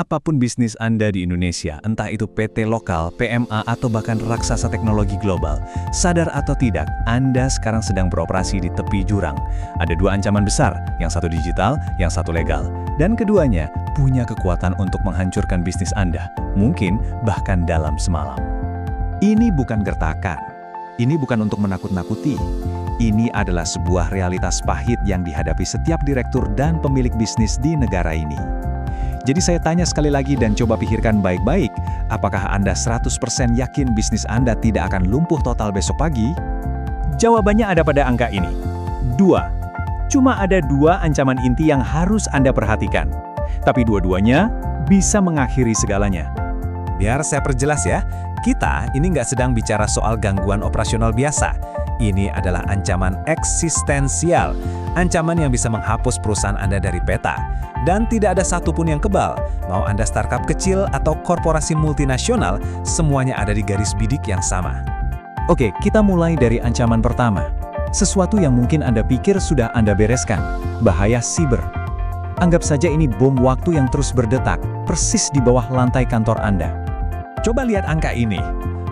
Apapun bisnis Anda di Indonesia, entah itu PT lokal, PMA, atau bahkan raksasa teknologi global, sadar atau tidak, Anda sekarang sedang beroperasi di tepi jurang. Ada dua ancaman besar, yang satu digital, yang satu legal. Dan keduanya punya kekuatan untuk menghancurkan bisnis Anda, mungkin bahkan dalam semalam. Ini bukan gertakan. Ini bukan untuk menakut-nakuti. Ini adalah sebuah realitas pahit yang dihadapi setiap direktur dan pemilik bisnis di negara ini. Jadi saya tanya sekali lagi dan coba pikirkan baik-baik, apakah Anda 100% yakin bisnis Anda tidak akan lumpuh total besok pagi? Jawabannya ada pada angka ini. 2. Cuma ada 2 ancaman inti yang harus Anda perhatikan. Tapi dua-duanya bisa mengakhiri segalanya. Biar saya perjelas ya, kita ini nggak sedang bicara soal gangguan operasional biasa. Ini adalah ancaman eksistensial, ancaman yang bisa menghapus perusahaan Anda dari peta. Dan tidak ada satupun yang kebal, mau Anda startup kecil atau korporasi multinasional, semuanya ada di garis bidik yang sama. Oke, kita mulai dari ancaman pertama. Sesuatu yang mungkin Anda pikir sudah Anda bereskan, bahaya siber. Anggap saja ini bom waktu yang terus berdetak, persis di bawah lantai kantor Anda. Coba lihat angka ini.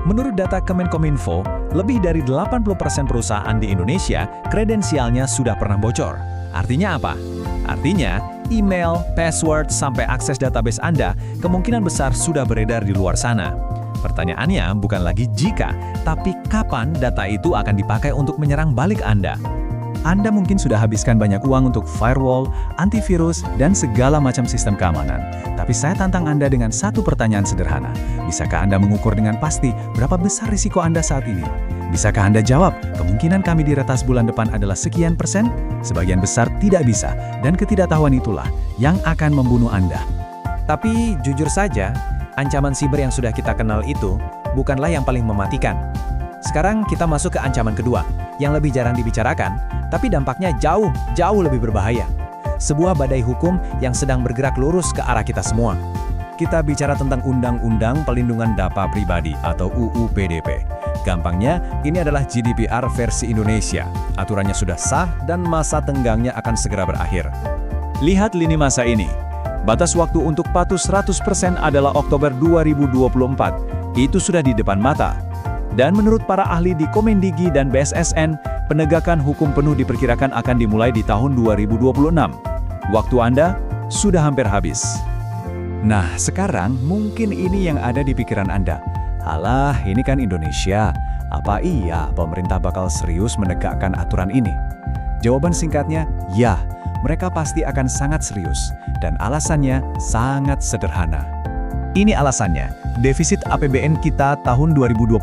Menurut data Kemenkominfo, lebih dari 80% perusahaan di Indonesia kredensialnya sudah pernah bocor. Artinya apa? Artinya, email, password, sampai akses database Anda kemungkinan besar sudah beredar di luar sana. Pertanyaannya bukan lagi jika, tapi kapan data itu akan dipakai untuk menyerang balik Anda. Anda mungkin sudah habiskan banyak uang untuk firewall, antivirus, dan segala macam sistem keamanan. Tapi saya tantang Anda dengan satu pertanyaan sederhana. Bisakah Anda mengukur dengan pasti berapa besar risiko Anda saat ini? Bisakah Anda jawab, kemungkinan kami diretas bulan depan adalah sekian persen? Sebagian besar tidak bisa, dan ketidaktahuan itulah yang akan membunuh Anda. Tapi jujur saja, ancaman siber yang sudah kita kenal itu bukanlah yang paling mematikan. Sekarang kita masuk ke ancaman kedua, yang lebih jarang dibicarakan, tapi dampaknya jauh lebih berbahaya. Sebuah badai hukum yang sedang bergerak lurus ke arah kita semua. Kita bicara tentang Undang-Undang Pelindungan Data Pribadi atau UU PDP. Gampangnya, ini adalah GDPR versi Indonesia. Aturannya sudah sah dan masa tenggangnya akan segera berakhir. Lihat lini masa ini. Batas waktu untuk patuh 100% adalah Oktober 2024. Itu sudah di depan mata. Dan menurut para ahli di Kemendikbud dan BSSN, penegakan hukum penuh diperkirakan akan dimulai di tahun 2026. Waktu Anda sudah hampir habis. Nah, sekarang mungkin ini yang ada di pikiran Anda. Alah, ini kan Indonesia. Apa iya pemerintah bakal serius menegakkan aturan ini? Jawaban singkatnya, ya. Mereka pasti akan sangat serius. Dan alasannya sangat sederhana. Ini alasannya, defisit APBN kita tahun 2024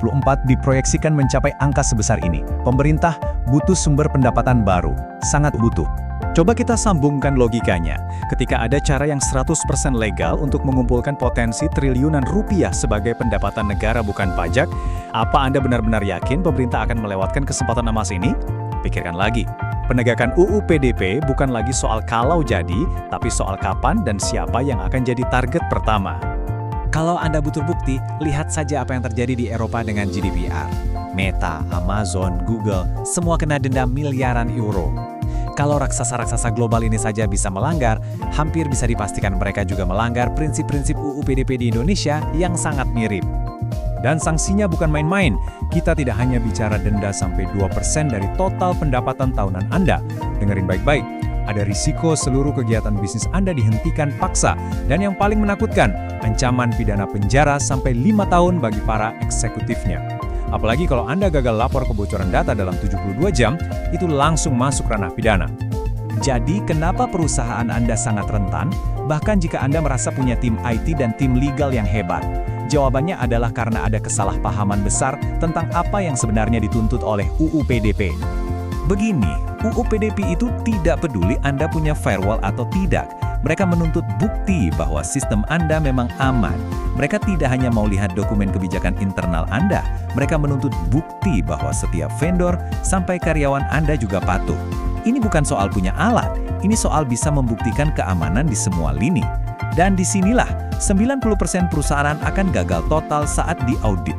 diproyeksikan mencapai angka sebesar ini. Pemerintah butuh sumber pendapatan baru, sangat butuh. Coba kita sambungkan logikanya. Ketika ada cara yang 100% legal untuk mengumpulkan potensi triliunan rupiah sebagai pendapatan negara bukan pajak, apa Anda benar-benar yakin pemerintah akan melewatkan kesempatan emas ini? Pikirkan lagi. Penegakan UU PDP bukan lagi soal kalau jadi, tapi soal kapan dan siapa yang akan jadi target pertama. Kalau Anda butuh bukti, lihat saja apa yang terjadi di Eropa dengan GDPR. Meta, Amazon, Google, semua kena denda miliaran euro. Kalau raksasa-raksasa global ini saja bisa melanggar, hampir bisa dipastikan mereka juga melanggar prinsip-prinsip UU PDP di Indonesia yang sangat mirip. Dan sanksinya bukan main-main. Kita tidak hanya bicara denda sampai 2% dari total pendapatan tahunan Anda. Dengerin baik-baik. Ada risiko seluruh kegiatan bisnis Anda dihentikan paksa. Dan yang paling menakutkan, ancaman pidana penjara sampai 5 tahun bagi para eksekutifnya. Apalagi kalau Anda gagal lapor kebocoran data dalam 72 jam, itu langsung masuk ranah pidana. Jadi kenapa perusahaan Anda sangat rentan? Bahkan jika Anda merasa punya tim IT dan tim legal yang hebat. Jawabannya adalah karena ada kesalahpahaman besar tentang apa yang sebenarnya dituntut oleh UU PDP. Begini, UU PDP itu tidak peduli Anda punya firewall atau tidak. Mereka menuntut bukti bahwa sistem Anda memang aman. Mereka tidak hanya mau lihat dokumen kebijakan internal Anda, mereka menuntut bukti bahwa setiap vendor sampai karyawan Anda juga patuh. Ini bukan soal punya alat, ini soal bisa membuktikan keamanan di semua lini. Dan disinilah 90% perusahaan akan gagal total saat diaudit.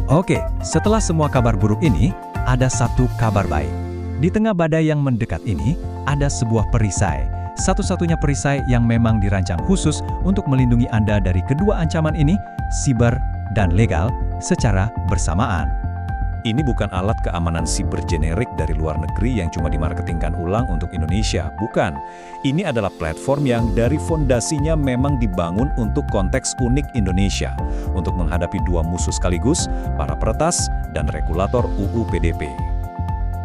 Oke, setelah semua kabar buruk ini, ada satu kabar baik. Di tengah badai yang mendekat ini, ada sebuah perisai. satu-satunya perisai yang memang dirancang khusus untuk melindungi Anda dari kedua ancaman ini, siber dan legal, secara bersamaan. Ini bukan alat keamanan siber generik dari luar negeri yang cuma dimarketingkan ulang untuk Indonesia, bukan. Ini adalah platform yang dari fondasinya memang dibangun untuk konteks unik Indonesia, untuk menghadapi dua musuh sekaligus, para peretas dan regulator UU PDP.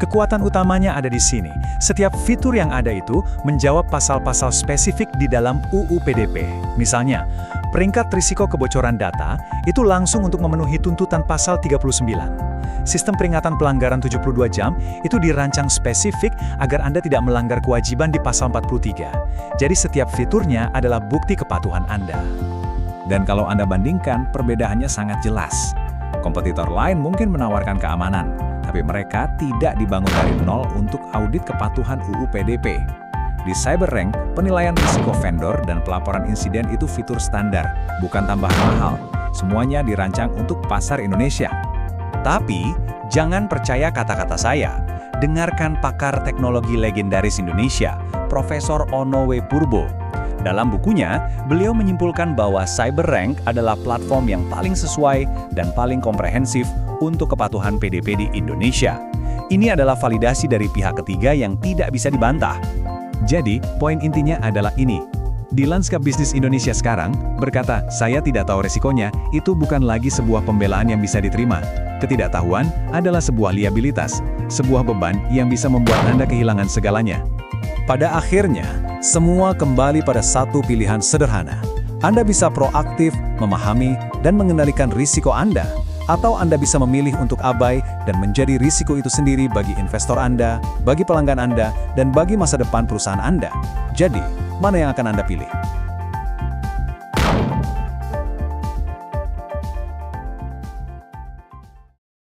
Kekuatan utamanya ada di sini. Setiap fitur yang ada itu menjawab pasal-pasal spesifik di dalam UU PDP. Misalnya, peringkat risiko kebocoran data itu langsung untuk memenuhi tuntutan pasal 39. Sistem peringatan pelanggaran 72 jam itu dirancang spesifik agar Anda tidak melanggar kewajiban di pasal 43. Jadi setiap fiturnya adalah bukti kepatuhan Anda. Dan kalau Anda bandingkan, perbedaannya sangat jelas. Kompetitor lain mungkin menawarkan keamanan, tapi mereka tidak dibangun dari nol untuk audit kepatuhan UU PDP. Di CyberRank, penilaian risiko vendor dan pelaporan insiden itu fitur standar, bukan tambahan mahal. Semuanya dirancang untuk pasar Indonesia. Tapi, jangan percaya kata-kata saya. Dengarkan pakar teknologi legendaris Indonesia, Profesor Ono W. Purbo. Dalam bukunya, beliau menyimpulkan bahwa CyberRank adalah platform yang paling sesuai dan paling komprehensif untuk kepatuhan PDP di Indonesia. Ini adalah validasi dari pihak ketiga yang tidak bisa dibantah. Jadi, poin intinya adalah ini. Di lanskap bisnis Indonesia sekarang, berkata, saya tidak tahu resikonya, itu bukan lagi sebuah pembelaan yang bisa diterima. Ketidaktahuan adalah sebuah liabilitas, sebuah beban yang bisa membuat Anda kehilangan segalanya. Pada akhirnya, semua kembali pada satu pilihan sederhana. Anda bisa proaktif, memahami, dan mengendalikan risiko Anda. Atau Anda bisa memilih untuk abai dan menjadi risiko itu sendiri bagi investor Anda, bagi pelanggan Anda, dan bagi masa depan perusahaan Anda. Jadi, mana yang akan Anda pilih?